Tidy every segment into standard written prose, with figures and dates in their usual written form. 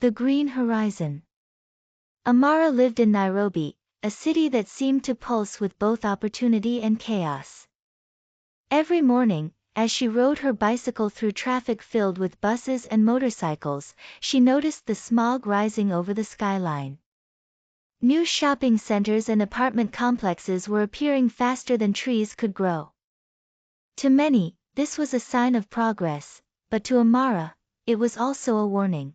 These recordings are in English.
The green horizon. Amara lived in Nairobi, a city that seemed to pulse with both opportunity and chaos. Every morning, as she rode her bicycle through traffic filled with buses and motorcycles, she noticed the smog rising over the skyline. New shopping centers and apartment complexes were appearing faster than trees could grow. To many, this was a sign of progress, but to Amara, it was also a warning.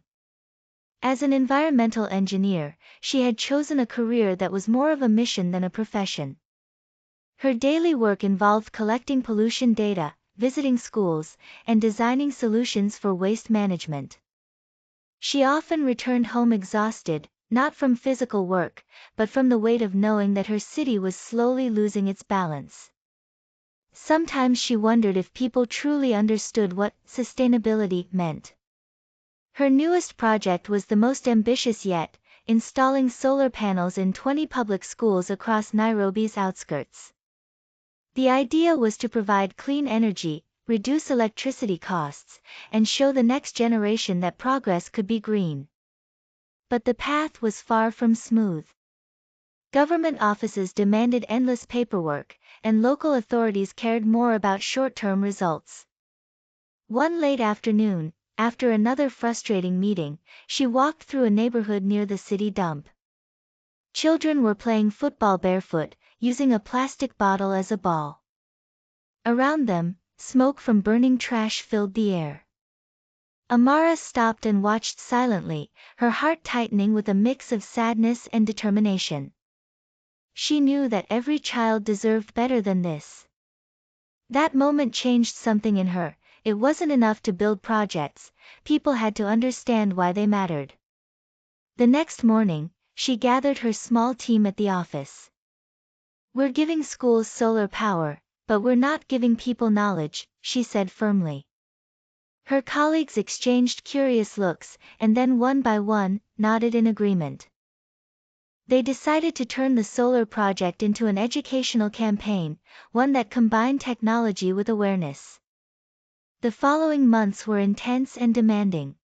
As an environmental engineer, she had chosen a career that was more of a mission than a profession. Her daily work involved collecting pollution data, visiting schools, and designing solutions for waste management. She often returned home exhausted, not from physical work, but from the weight of knowing that her city was slowly losing its balance. Sometimes she wondered if people truly understood what sustainability meant. Her newest project was the most ambitious yet, installing solar panels in 20 public schools across Nairobi's outskirts. The idea was to provide clean energy, reduce electricity costs, and show the next generation that progress could be green. But the path was far from smooth. Government offices demanded endless paperwork, and local authorities cared more about short-term results. One late afternoon, after another frustrating meeting, she walked through a neighborhood near the city dump. Children were playing football barefoot, using a plastic bottle as a ball. Around them, smoke from burning trash filled the air. Amara stopped and watched silently, her heart tightening with a mix of sadness and determination. She knew that every child deserved better than this. That moment changed something in her. It wasn't enough to build projects, people had to understand why they mattered. The next morning, she gathered her small team at the office. "We're giving schools solar power, but we're not giving people knowledge," she said firmly. Her colleagues exchanged curious looks, and then one by one, nodded in agreement. They decided to turn the solar project into an educational campaign, one that combined technology with awareness. The following months were intense and demanding.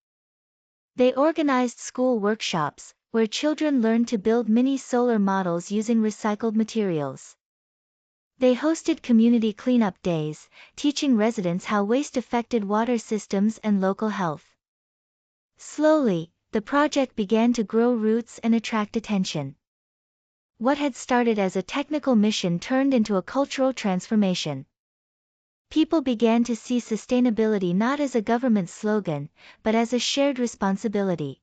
They organized school workshops, where children learned to build mini solar models using recycled materials. They hosted community cleanup days, teaching residents how waste affected water systems and local health. Slowly, the project began to grow roots and attract attention. What had started as a technical mission turned into a cultural transformation. People began to see sustainability not as a government slogan, but as a shared responsibility.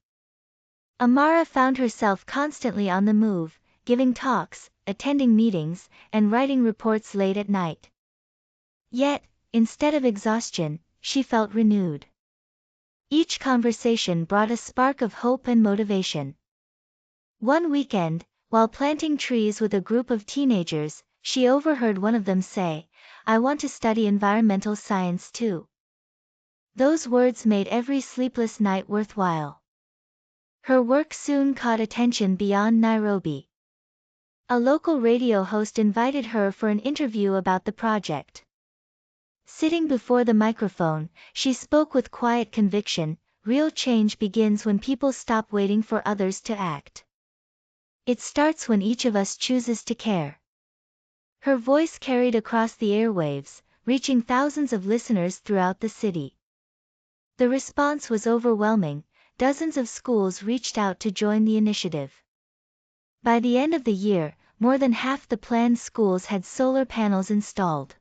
Amara found herself constantly on the move, giving talks, attending meetings, and writing reports late at night. Yet, instead of exhaustion, she felt renewed. Each conversation brought a spark of hope and motivation. One weekend, while planting trees with a group of teenagers, she overheard one of them say, "I want to study environmental science too." Those words made every sleepless night worthwhile. Her work soon caught attention beyond Nairobi. A local radio host invited her for an interview about the project. Sitting before the microphone, she spoke with quiet conviction, "Real change begins when people stop waiting for others to act. It starts when each of us chooses to care." Her voice carried across the airwaves, reaching thousands of listeners throughout the city. The response was overwhelming. Dozens of schools reached out to join the initiative. By the end of the year, more than half the planned schools had solar panels installed.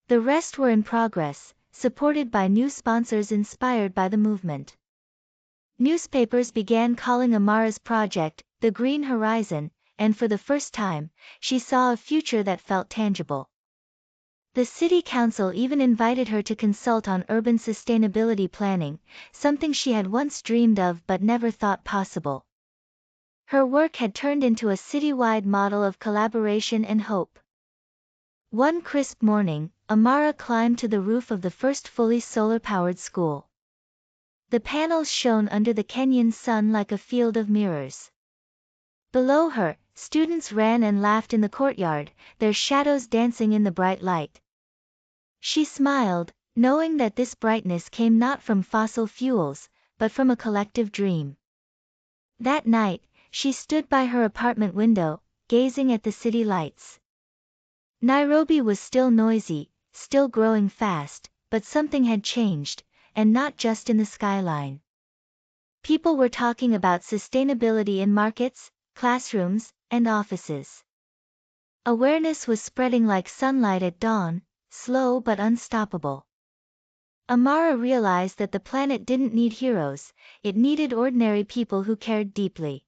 The rest were in progress, supported by new sponsors inspired by the movement. Newspapers began calling Amara's project, "The Green Horizon," and for the first time, she saw a future that felt tangible. The city council even invited her to consult on urban sustainability planning, something she had once dreamed of but never thought possible. Her work had turned into a citywide model of collaboration and hope. One crisp morning, Amara climbed to the roof of the first fully solar-powered school. The panels shone under the Kenyan sun like a field of mirrors. Below her, students ran and laughed in the courtyard, their shadows dancing in the bright light. She smiled, knowing that this brightness came not from fossil fuels, but from a collective dream. That night, she stood by her apartment window, gazing at the city lights. Nairobi was still noisy, still growing fast, but something had changed, and not just in the skyline. People were talking about sustainability in markets, classrooms, and offices. Awareness was spreading like sunlight at dawn, slow but unstoppable. Amara realized that the planet didn't need heroes, it needed ordinary people who cared deeply.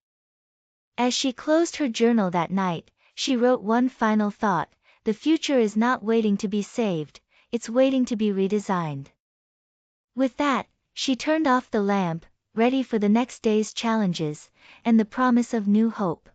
As she closed her journal that night, she wrote one final thought: the future is not waiting to be saved, it's waiting to be redesigned. With that, she turned off the lamp, ready for the next day's challenges, and the promise of new hope.